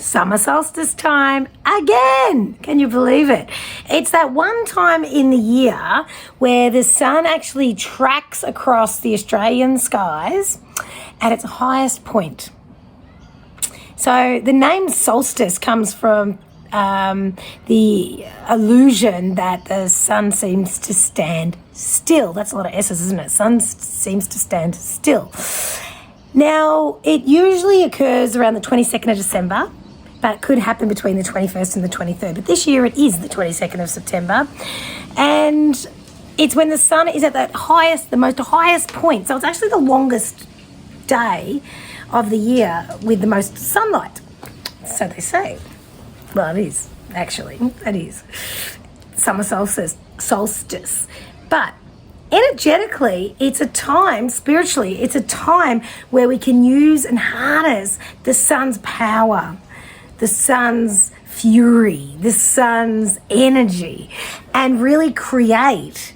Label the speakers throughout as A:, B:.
A: summer solstice time again. Can you believe it? It's that one time in the year where the sun actually tracks across the Australian skies at its highest point. So the name solstice comes from the illusion that the sun seems to stand still. That's a lot of S's, isn't it? Sun seems to stand still. Now, it usually occurs around the 22nd of December, but it could happen between the 21st and the 23rd. But this year it is the 22nd of September. And it's when the sun is at that highest, the most highest point. So it's actually the longest day of the year with the most sunlight. So they say. Well, it is, actually. It is. Summer solstice. But energetically, it's a time, spiritually, it's a time where we can use and harness the sun's power, the sun's fury, the sun's energy, and really create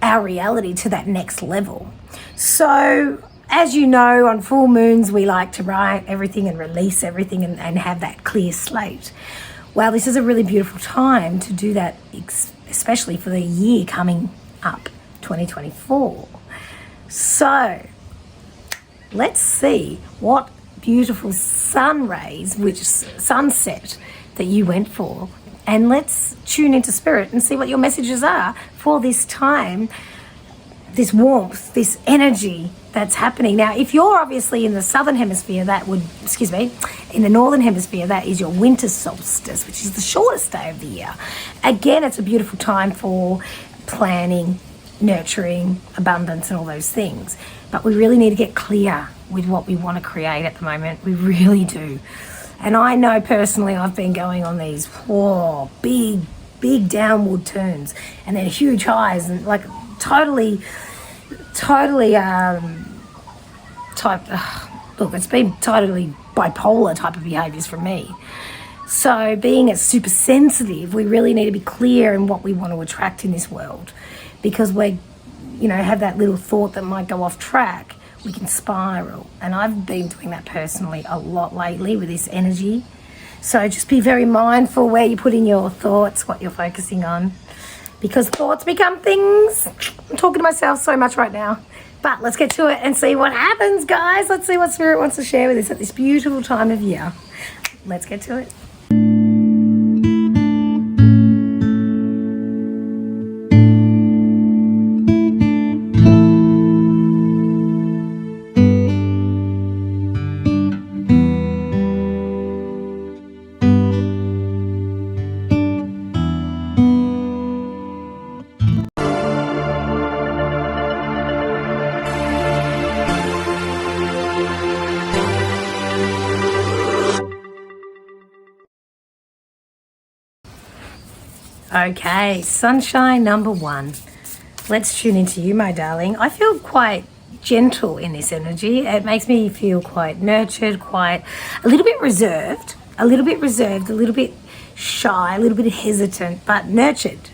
A: our reality to that next level. So, as you know, on full moons, we like to write everything and release everything and have that clear slate. Well, this is a really beautiful time to do that, especially for the year coming up, 2024. So, let's see what beautiful sun rays, which sunset that you went for, and let's tune into spirit and see what your messages are for this time, this warmth, this energy that's happening. Now, if you're obviously in the Southern Hemisphere, in the Northern Hemisphere, that is your winter solstice, which is the shortest day of the year. Again, it's a beautiful time for planning, nurturing, abundance, and all those things. But we really need to get clear with what we want to create at the moment. We really do. And I know personally I've been going on these big downward turns and then huge highs and like totally look, it's been totally bipolar type of behaviours from me. So being a super sensitive, we really need to be clear in what we want to attract in this world, because we, have that little thought that might go off track, we can spiral. And I've been doing that personally a lot lately with this energy. So just be very mindful where you put in your thoughts, what you're focusing on, because thoughts become things. I'm talking to myself so much right now. But let's get to it and see what happens, guys. Let's see what Spirit wants to share with us at this beautiful time of year. Let's get to it. Okay, sunshine number one. Let's tune into you, my darling. I feel quite gentle in this energy. It makes me feel quite nurtured, quite a little bit reserved, a little bit shy, a little bit hesitant, but nurtured.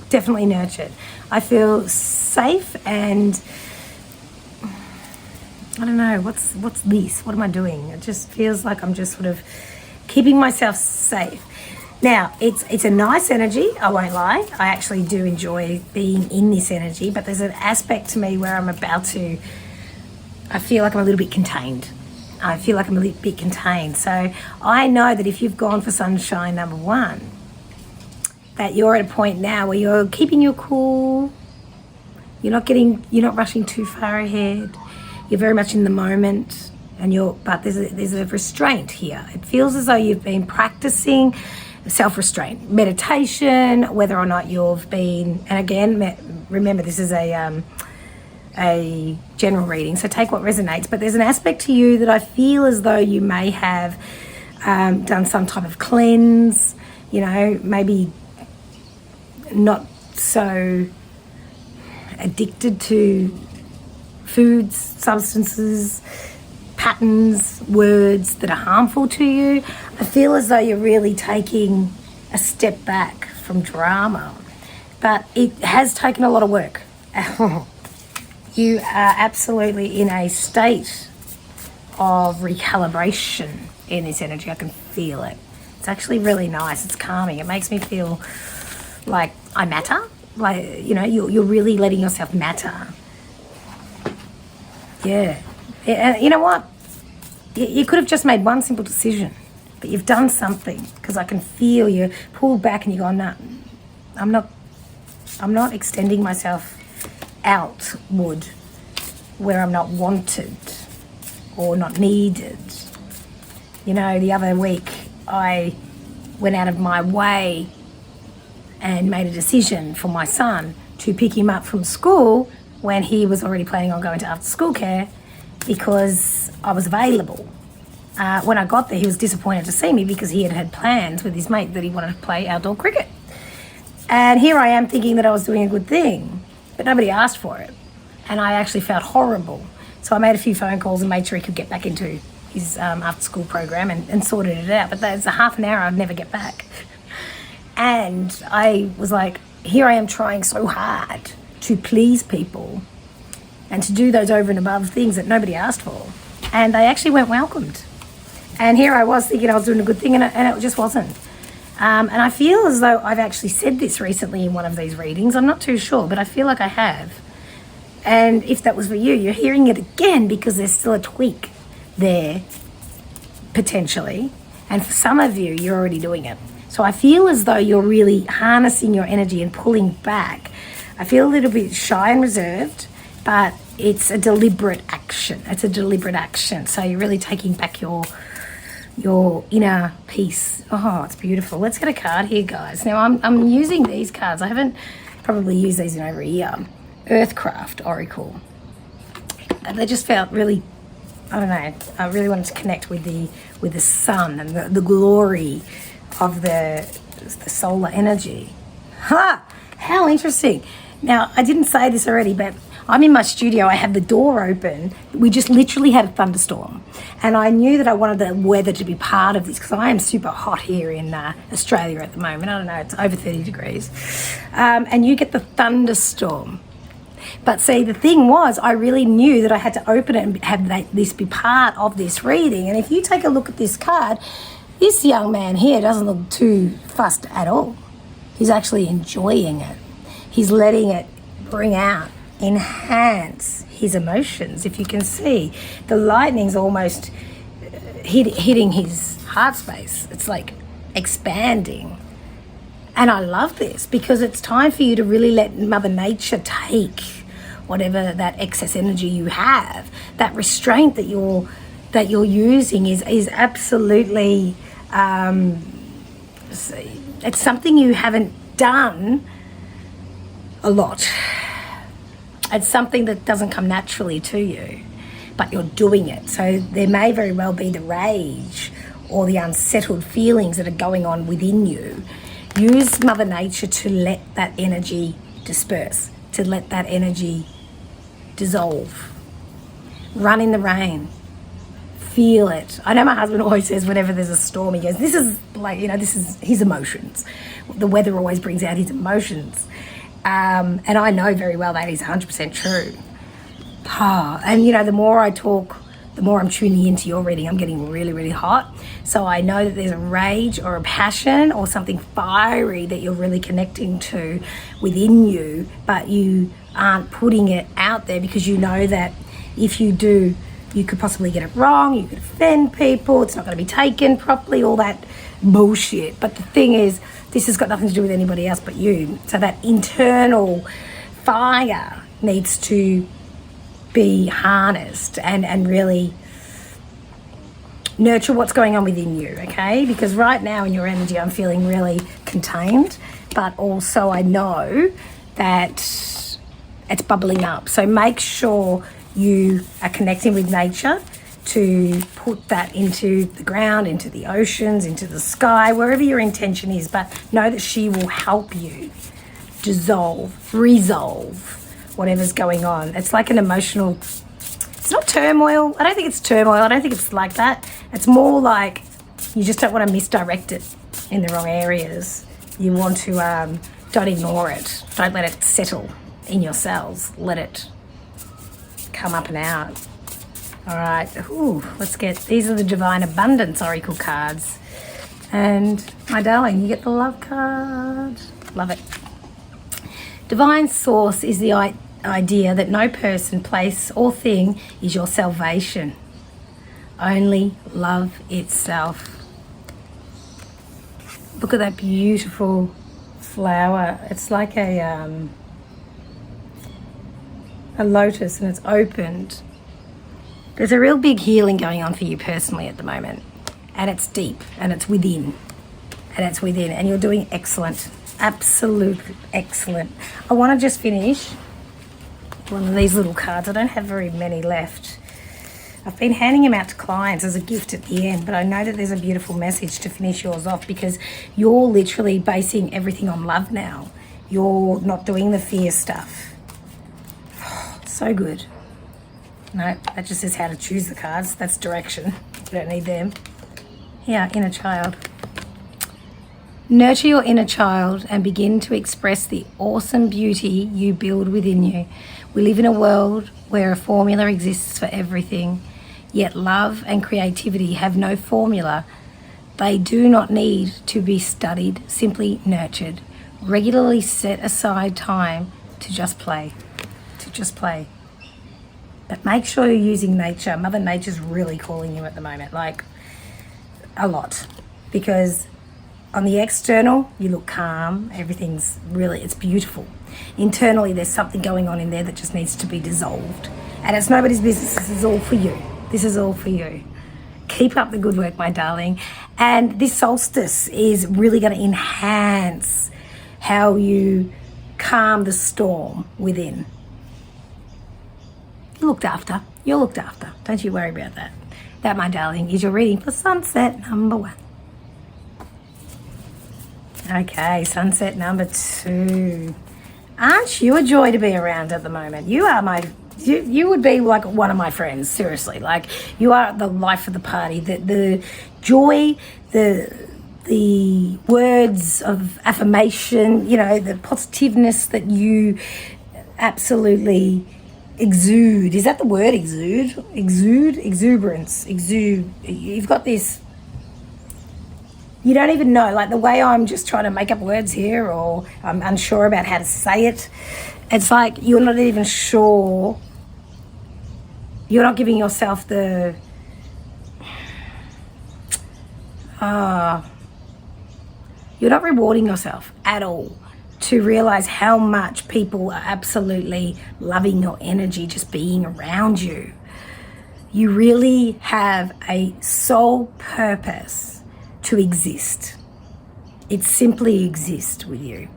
A: Definitely nurtured. I feel safe and I don't know, what's this? What am I doing? It just feels like I'm just sort of keeping myself safe. Now, it's a nice energy, I won't lie. I actually do enjoy being in this energy, but there's an aspect to me where I feel like I'm a little bit contained. So I know that if you've gone for sunshine number one, that you're at a point now where you're keeping your cool, you're not rushing too far ahead, you're very much in the moment, but there's a restraint here. It feels as though you've been practicing self-restraint, meditation, whether or not you've been, and again, remember this is a general reading, so take what resonates, but there's an aspect to you that I feel as though you may have done some type of cleanse, maybe not so addicted to foods, substances, patterns, words that are harmful to you. I feel as though you're really taking a step back from drama, but it has taken a lot of work. You are absolutely in a state of recalibration in this energy. I can feel it. It's actually really nice. It's calming. It makes me feel like I matter. Like, you know, you're really letting yourself matter. Yeah. You know what? You could have just made one simple decision, but you've done something, because I can feel you pull back and you go, no, I'm not extending myself outward where I'm not wanted or not needed. You know, the other week I went out of my way and made a decision for my son to pick him up from school when he was already planning on going to after school care, because I was available. When I got there, he was disappointed to see me because he had plans with his mate that he wanted to play outdoor cricket. And here I am thinking that I was doing a good thing, but nobody asked for it. And I actually felt horrible. So I made a few phone calls and made sure he could get back into his after school program and sorted it out. But that's a half an hour I'd never get back. And I was like, here I am trying so hard to please people and to do those over and above things that nobody asked for. And they actually weren't welcomed. And here I was thinking I was doing a good thing, and it just wasn't. And I feel as though I've actually said this recently in one of these readings. I'm not too sure, but I feel like I have. And if that was for you, you're hearing it again because there's still a tweak there, potentially. And for some of you, you're already doing it. So I feel as though you're really harnessing your energy and pulling back. I feel a little bit shy and reserved, but it's a deliberate action. It's a deliberate action. So you're really taking back your inner peace. Oh, it's beautiful. Let's get a card here, guys. Now, I'm using these cards. I haven't probably used these in over a year. Earthcraft Oracle. They just felt really, I don't know, I really wanted to connect with the sun and the glory of the solar energy. Ha! How interesting. Now, I didn't say this already, but I'm in my studio. I have the door open. We just literally had a thunderstorm. And I knew that I wanted the weather to be part of this because I am super hot here in Australia at the moment. I don't know, it's over 30 degrees. And you get the thunderstorm. But see, the thing was, I really knew that I had to open it and have this be part of this reading. And if you take a look at this card, this young man here doesn't look too fussed at all. He's actually enjoying it. He's letting it bring out, enhance his emotions. If you can see, the lightning's almost hitting his heart space. It's like expanding. And I love this because it's time for you to really let Mother Nature take whatever that excess energy you have. That restraint that you're using is absolutely it's something you haven't done a lot. It's something that doesn't come naturally to you, but you're doing it. So there may very well be the rage or the unsettled feelings that are going on within you. Use Mother Nature to let that energy disperse, to let that energy dissolve. Run in the rain. Feel it. I know my husband always says whenever there's a storm, he goes, this is like, this is his emotions. The weather always brings out his emotions. And I know very well that is 100% true. And, the more I talk, the more I'm tuning into your reading. I'm getting really, really hot. So I know that there's a rage or a passion or something fiery that you're really connecting to within you, but you aren't putting it out there because you know that if you do, you could possibly get it wrong, you could offend people, it's not going to be taken properly, all that bullshit. But the thing is, this has got nothing to do with anybody else but you. So that internal fire needs to be harnessed and really nurture what's going on within you, okay? Because right now in your energy, I'm feeling really contained, but also I know that it's bubbling up. So make sure you are connecting with nature to put that into the ground, into the oceans, into the sky, wherever your intention is. But know that she will help you dissolve, resolve whatever's going on. It's like an emotional, it's not turmoil. I don't think it's turmoil. I don't think it's like that. It's more like you just don't want to misdirect it in the wrong areas. You want to, don't ignore it. Don't let it settle in your cells. Let it come up and out. All right. Ooh, let's get, these are the Divine Abundance Oracle cards. And my darling, you get the love card. Love it. Divine Source is the idea that no person, place, or thing is your salvation. Only love itself. Look at that beautiful flower. It's like a lotus, and it's opened. There's a real big healing going on for you personally at the moment. And it's deep, and it's within. And you're doing excellent. Absolutely excellent. I want to just finish one of these little cards. I don't have very many left. I've been handing them out to clients as a gift at the end, but I know that there's a beautiful message to finish yours off, because you're literally basing everything on love now. You're not doing the fear stuff. So good. No, that just says how to choose the cards. That's direction. You don't need them. Yeah, inner child. Nurture your inner child and begin to express the awesome beauty you build within you. We live in a world where a formula exists for everything, yet love and creativity have no formula. They do not need to be studied, simply nurtured. Regularly set aside time to just play. But make sure you're using nature. Mother Nature's really calling you at the moment, like a lot, because on the external, you look calm. Everything's really, it's beautiful. Internally, there's something going on in there that just needs to be dissolved. And it's nobody's business. This is all for you. This is all for you. Keep up the good work, my darling. And this solstice is really going to enhance how you calm the storm within. You're looked after. You're looked after. Don't you worry about that. That, my darling, is your reading for sunset number 1. Okay, sunset number 2. Aren't you a joy to be around at the moment? You are you would be like one of my friends, seriously. Like, you are the life of the party. The joy, the words of affirmation, you know, the positiveness that you absolutely exude. Is that the word, exude? Exuberance. You've got this. You don't even know, like the way I'm just trying to make up words here, or I'm unsure about how to say it. It's like you're not even sure. You're not giving yourself the... you're not rewarding yourself at all to realize how much people are absolutely loving your energy just being around you. You really have a sole purpose to exist. It simply exists with you.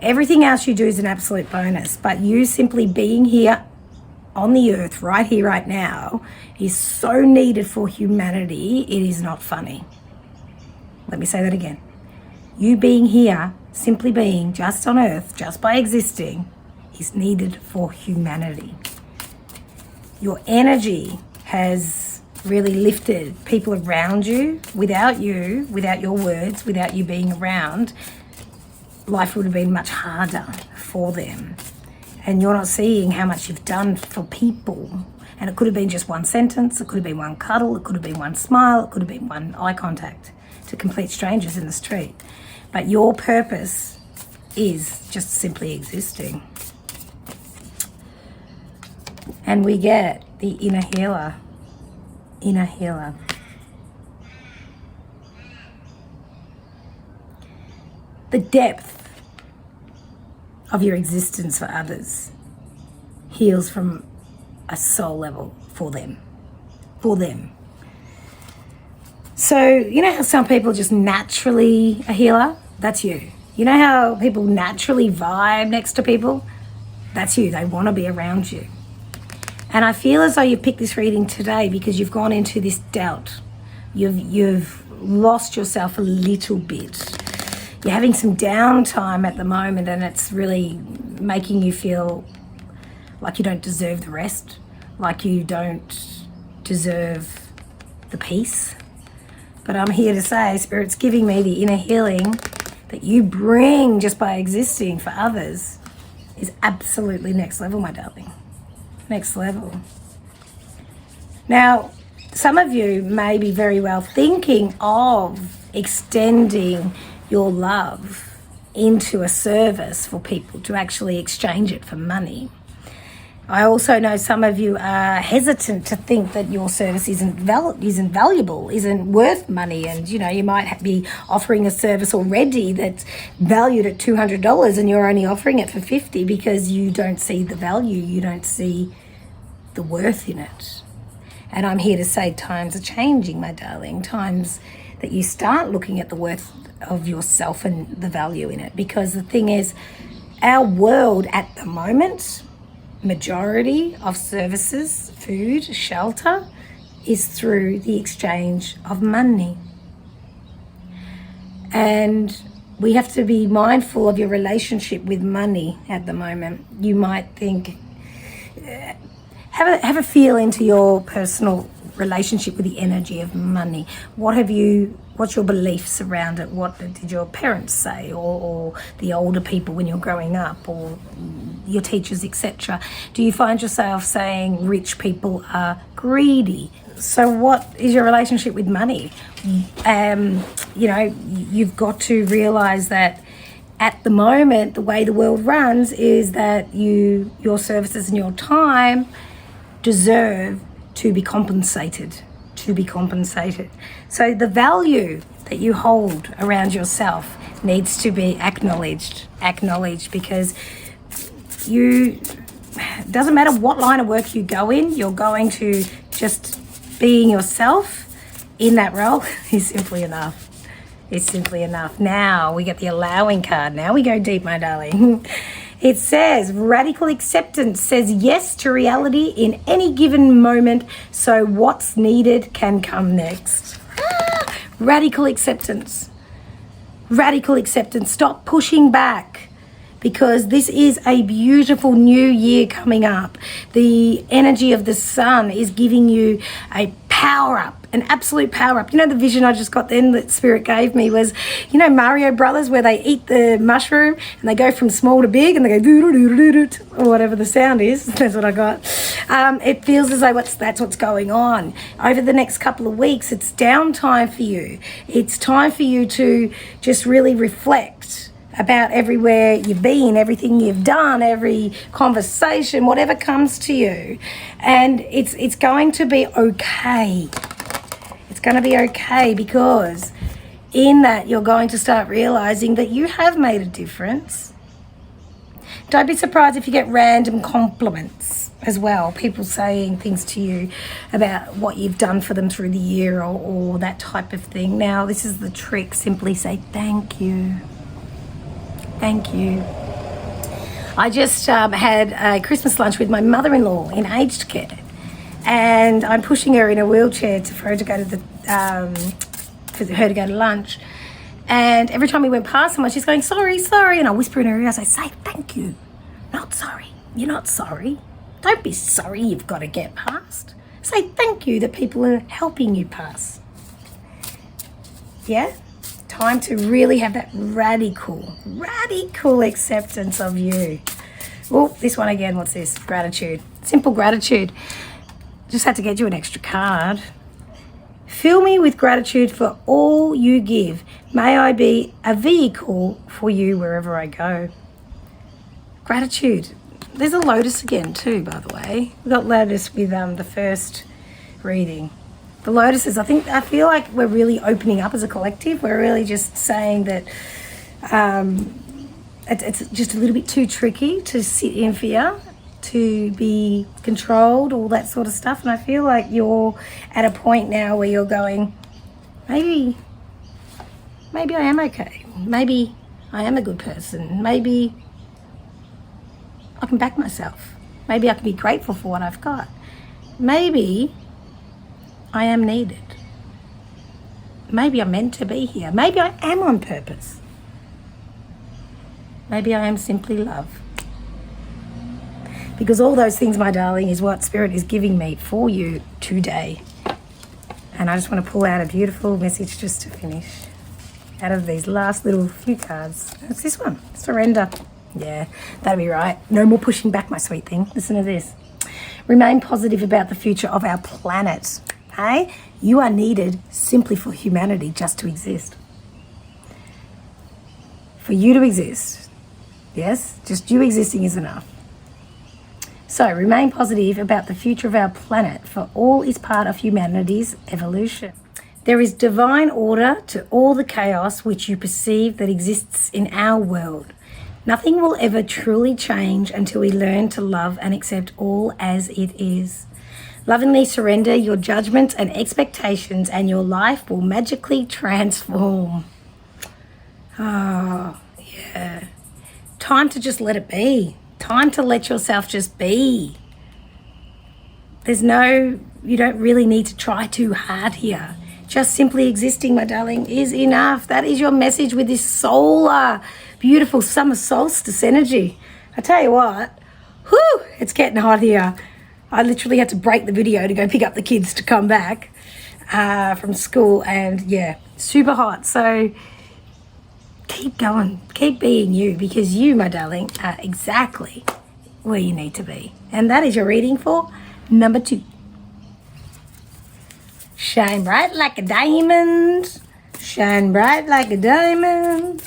A: Everything else you do is an absolute bonus, but you simply being here on the earth right here, right now, is so needed for humanity, it is not funny. Let me say that again. You being here, simply being just on earth, just by existing, is needed for humanity. Your energy has really lifted people around you. Without you, without your words, without you being around, life would have been much harder for them. And you're not seeing how much you've done for people. And it could have been just one sentence, it could have been one cuddle, it could have been one smile, it could have been one eye contact to complete strangers in the street. But your purpose is just simply existing. And we get the inner healer. Inner healer. The depth of your existence for others heals from a soul level for them. For them. So, you know how some people just naturally a healer? That's you. You know how people naturally vibe next to people? That's you. They want to be around you. And I feel as though you picked this reading today because you've gone into this doubt. You've lost yourself a little bit. You're having some downtime at the moment, and it's really making you feel like you don't deserve the rest, like you don't deserve the peace. But I'm here to say, Spirit's giving me the inner healing that you bring just by existing for others is absolutely next level, my darling. Next level. Now, some of you may be very well thinking of extending your love into a service for people to actually exchange it for money. I also know some of you are hesitant to think that your service isn't valuable, isn't worth money, and you might be offering a service already that's valued at $200 and you're only offering it for $50 because you don't see the value, you don't see the worth in it. And I'm here to say times are changing, my darling, times that you start looking at the worth of yourself and the value in it, because the thing is, our world at the moment, majority of services, food, shelter, is through the exchange of money. And we have to be mindful of your relationship with money at the moment. You might think, have a feel into your personal relationship with the energy of money. What's your beliefs around it? What did your parents say, or the older people when you're growing up, or your teachers, etc.? Do you find yourself saying rich people are greedy? So what is your relationship with money? You've got to realize that at the moment, the way the world runs is that your services and your time deserve to be compensated. So the value that you hold around yourself needs to be acknowledged, because doesn't matter what line of work you go in, you're going to just being yourself in that role is simply enough. It's simply enough. Now we get the allowing card. Now we go deep, my darling. It says radical acceptance says yes to reality in any given moment, so what's needed can come next. Radical acceptance. Stop pushing back, because this is a beautiful new year coming up. The energy of the sun is giving you a power up, an absolute power up. The vision I just got then that Spirit gave me was, Mario Brothers, where they eat the mushroom and they go from small to big and they go doo-doo-doo-doo-doo, or whatever the sound is. That's what I got. It feels as though that's what's going on. Over the next couple of weeks, it's downtime for you. It's time for you to just really reflect about everywhere you've been, everything you've done, every conversation, whatever comes to you. And it's going to be okay. It's going to be okay, because in that you're going to start realizing that you have made a difference. Don't be surprised if you get random compliments as well, people saying things to you about what you've done for them through the year, or that type of thing. Now, this is the trick. Simply say thank you. Thank you. I just had a Christmas lunch with my mother-in-law in aged care, and I'm pushing her in a wheelchair for her to go to lunch. And every time we went past someone, she's going, sorry, and I whisper in her ear, I say thank you, not sorry. You're not sorry. Don't be sorry you've got to get past. Say thank you that people are helping you pass. Yeah? Time to really have that radical acceptance of you. Oh, this one again, what's this? Gratitude. Simple gratitude. Just had to get you an extra card. Fill me with gratitude for all you give. May I be a vehicle for you wherever I go. Gratitude. There's a lotus again too, by the way. We got lotus with the first reading. The lotuses, I feel like we're really opening up as a collective. We're really just saying that it's just a little bit too tricky to sit in fear, to be controlled, all that sort of stuff. And I feel like you're at a point now where you're going, maybe I am okay. Maybe I am a good person. Maybe I can back myself. Maybe I can be grateful for what I've got. Maybe I am needed. Maybe I'm meant to be here. Maybe I am on purpose. Maybe I am simply love. Because all those things, my darling, is what Spirit is giving me for you today. And I just want to pull out a beautiful message just to finish out of these last little few cards. It's this one, surrender. Yeah, that'll be right. No more pushing back, my sweet thing. Listen to this. Remain positive about the future of our planet. Okay? You are needed simply for humanity just to exist. For you to exist. Yes? Just you existing is enough. So remain positive about the future of our planet, for all is part of humanity's evolution. There is divine order to all the chaos which you perceive that exists in our world. Nothing will ever truly change until we learn to love and accept all as it is. Lovingly surrender your judgments and expectations, and your life will magically transform. Oh, yeah. Time to just let it be. Time to let yourself just be. You don't really need to try too hard here. Just simply existing, my darling, is enough. That is your message with this solar, beautiful summer solstice energy. I tell you what, whew, it's getting hot here. I literally had to break the video to go pick up the kids to come back from school, and yeah, super hot. So keep going, keep being you, because you, my darling, are exactly where you need to be. And that is your reading for number 2. Shine bright like a diamond. Shine bright like a diamond.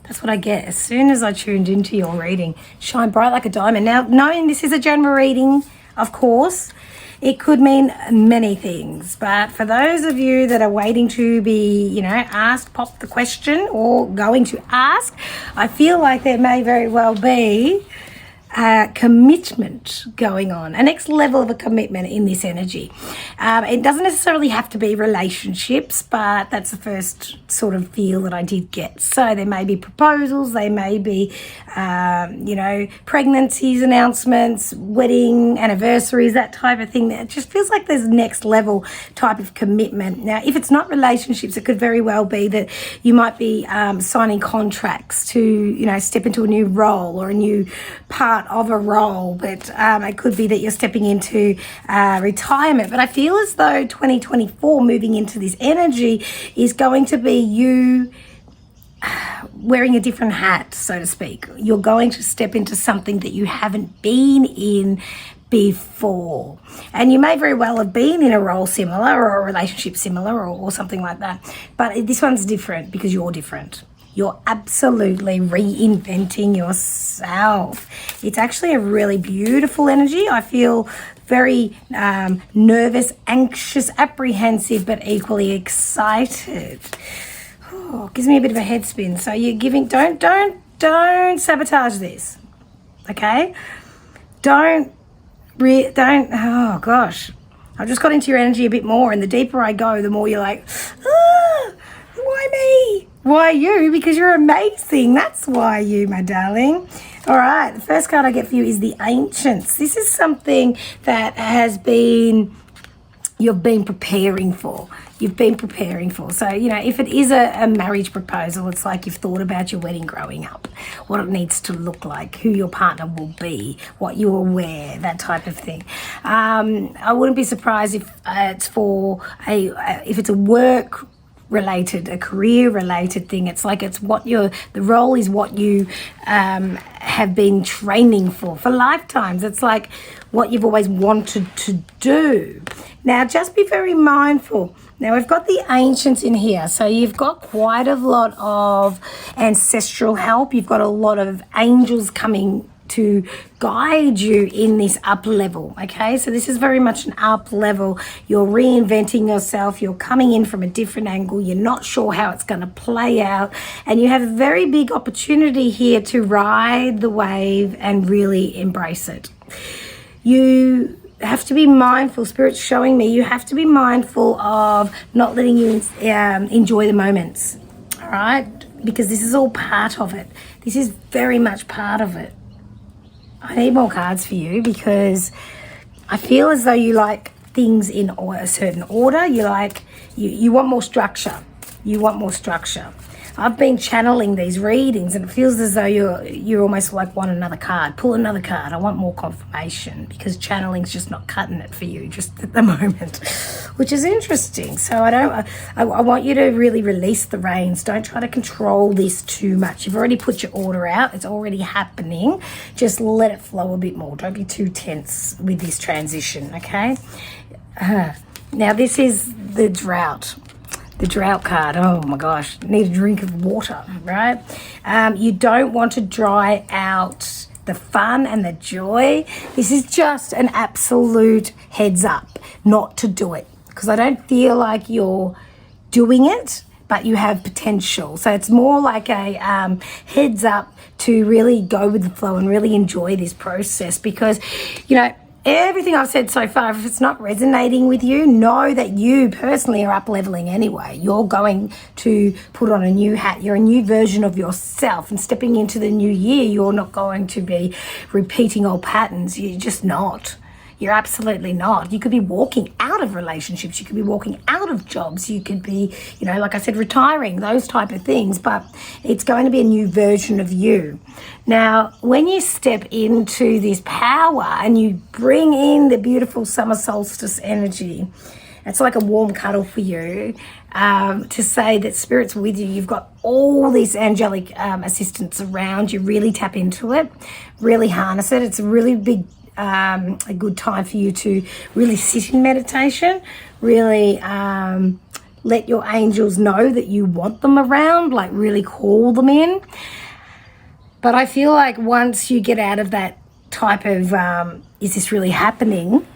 A: That's what I get as soon as I tuned into your reading. Shine bright like a diamond. Now, knowing this is a general reading, of course, it could mean many things. But for those of you that are waiting to be, asked, pop the question, or going to ask, I feel like there may very well be a commitment going on, a next level of a commitment in this energy. It doesn't necessarily have to be relationships, but that's the first sort of feel that I did get. So there may be proposals, they may be, pregnancies, announcements, wedding, anniversaries, that type of thing. It just feels like there's next level type of commitment. Now, if it's not relationships, it could very well be that you might be signing contracts to, step into a new role or a new part of a role, but it could be that you're stepping into retirement. But I feel as though 2024, moving into this energy, is going to be you wearing a different hat, so to speak. You're going to step into something that you haven't been in before, and you may very well have been in a role similar or a relationship similar or something like that, but this one's different because you're different. You're absolutely reinventing yourself. It's actually a really beautiful energy. I feel very nervous, anxious, apprehensive, but equally excited. Oh, gives me a bit of a head spin. So you're giving, don't sabotage this, okay? Oh gosh. I just got into your energy a bit more, and the deeper I go, the more you're like, why me? Why you? Because you're amazing. That's why you, my darling. All right, the first card I get for you is the Ancients. This is something that you've been preparing for. So, if it is a marriage proposal, it's like you've thought about your wedding growing up, what it needs to look like, who your partner will be, what you will wear, that type of thing. I wouldn't be surprised if it's if it's a work related, a career related thing. It's like the role is what you have been training for lifetimes. It's like what you've always wanted to do. Now, just be very mindful. Now, we've got the Ancients in here, so you've got quite a lot of ancestral help. You've got a lot of angels coming to guide you in this up level, okay? So this is very much an up level. You're reinventing yourself. You're coming in from a different angle. You're not sure how it's going to play out, and you have a very big opportunity here to ride the wave and really embrace it. You have to be mindful. Spirit's showing me you have to be mindful of not letting you enjoy the moments, all right? Because this is all part of it. This is very much part of it. I need more cards for you because I feel as though you like things in a certain order. You want more structure. I've been channeling these readings, and it feels as though you're almost like want another card. Pull another card. I want more confirmation, because channeling's just not cutting it for you just at the moment, which is interesting. So I want you to really release the reins. Don't try to control this too much. You've already put your order out. It's already happening. Just let it flow a bit more. Don't be too tense with this transition, okay? Now this is the drought. The drought card. Oh my gosh, need a drink of water, right? You don't want to dry out the fun and the joy. This is just an absolute heads up not to do it, because I don't feel like you're doing it, but you have potential. So it's more like a heads up to really go with the flow and really enjoy this process, because, you know, everything I've said so far, if it's not resonating with you, know that you personally are up leveling anyway. You're going to put on a new hat. You're a new version of yourself, and stepping into the new year, you're not going to be repeating old patterns. You're just not. You're absolutely not. You could be walking out of relationships. You could be walking out of jobs. You could be, you know, like I said, retiring, those type of things. But it's going to be a new version of you. Now, when you step into this power and you bring in the beautiful summer solstice energy, it's like a warm cuddle for you, to say that Spirit's with you. You've got all this angelic assistance around you. Really tap into it. Really harness it. It's a really big a good time for you to really sit in meditation, really let your angels know that you want them around, like really call them in. But I feel like once you get out of that type of, is this really happening?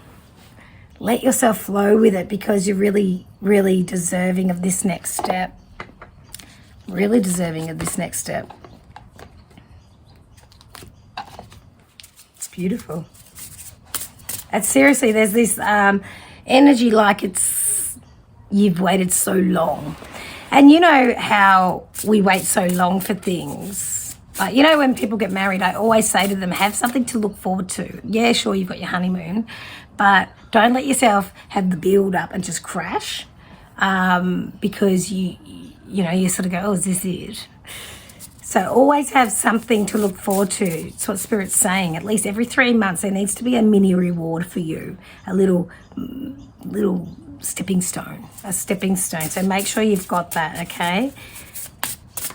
A: Let yourself flow with it, because you're really, really deserving of this next step. Really deserving of this next step. It's beautiful. And seriously, there's this energy like you've waited so long. And you know how we wait so long for things. Like, you know, when people get married, I always say to them, have something to look forward to. Yeah, sure, you've got your honeymoon, but don't let yourself have the build up and just crash, because you know, you sort of go, oh, is this it? So always have something to look forward to. It's what Spirit's saying. At least every 3 months there needs to be a mini reward for you, a little stepping stone, a stepping stone. So make sure you've got that, okay?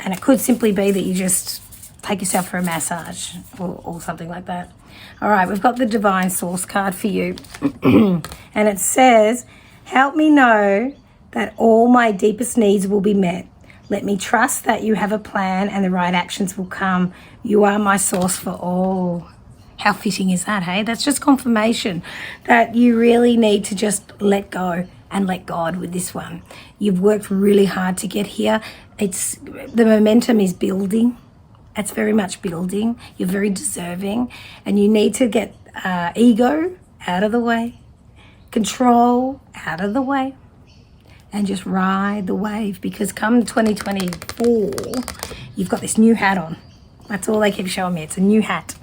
A: And it could simply be that you just take yourself for a massage or something like that. All right, we've got the Divine Source card for you. And it says, help me know that all my deepest needs will be met. Let me trust that you have a plan and the right actions will come. You are my source for all. How fitting is that, hey? That's just confirmation that you really need to just let go and let God with this one. You've worked really hard to get here. The momentum is building. It's very much building. You're very deserving, and you need to get ego out of the way, control out of the way, and just ride the wave, because come 2024, you've got this new hat on. That's all they keep showing me. It's a new hat.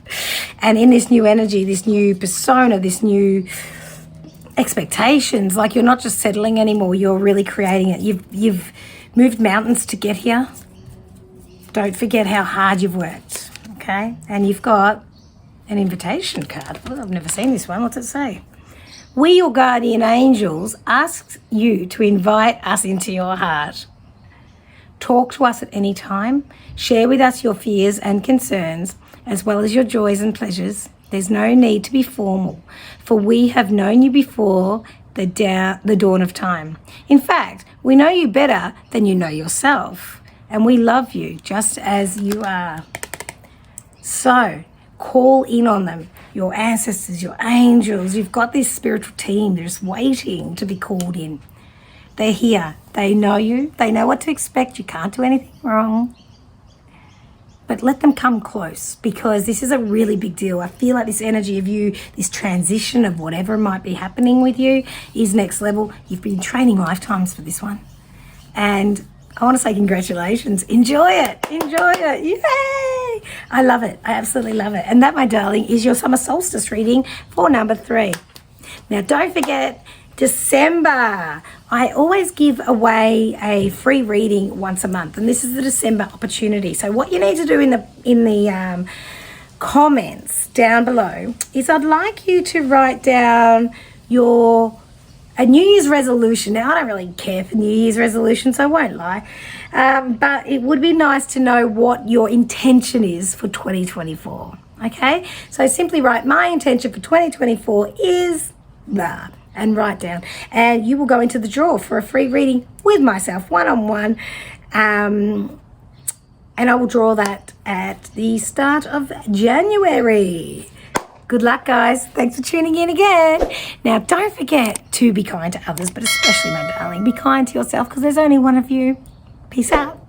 A: And in this new energy, this new persona, this new expectations, like you're not just settling anymore, you're really creating it. You've moved mountains to get here. Don't forget how hard you've worked, okay? And you've got an invitation card. Oh, I've never seen this one. What's it say? We, your guardian angels, ask you to invite us into your heart. Talk to us at any time. Share with us your fears and concerns, as well as your joys and pleasures. There's no need to be formal, for we have known you before the dawn of time. In fact, we know you better than you know yourself, and we love you just as you are. So, call in on them. Your ancestors, your angels, you've got this spiritual team. They're just waiting to be called in. They're here. They know you. They know what to expect. You can't do anything wrong. But let them come close, because this is a really big deal. I feel like this energy of you, this transition of whatever might be happening with you is next level. You've been training lifetimes for this one. And I want to say congratulations. Enjoy it. Enjoy it. Yay! I love it. I absolutely love it. And that, my darling, is your summer solstice reading for number 3. Now, don't forget December. I always give away a free reading once a month, and this is the December opportunity. So what you need to do in the comments down below is I'd like you to write down a New Year's resolution. Now, I don't really care for New Year's resolutions, I won't lie, but it would be nice to know what your intention is for 2024. Okay, so simply write, my intention for 2024 is blah, and write down, and you will go into the draw for a free reading with myself, one-on-one, and I will draw that at the start of January. Good luck, guys. Thanks for tuning in again. Now, don't forget to be kind to others, but especially, my darling, be kind to yourself, because there's only one of you. Peace out.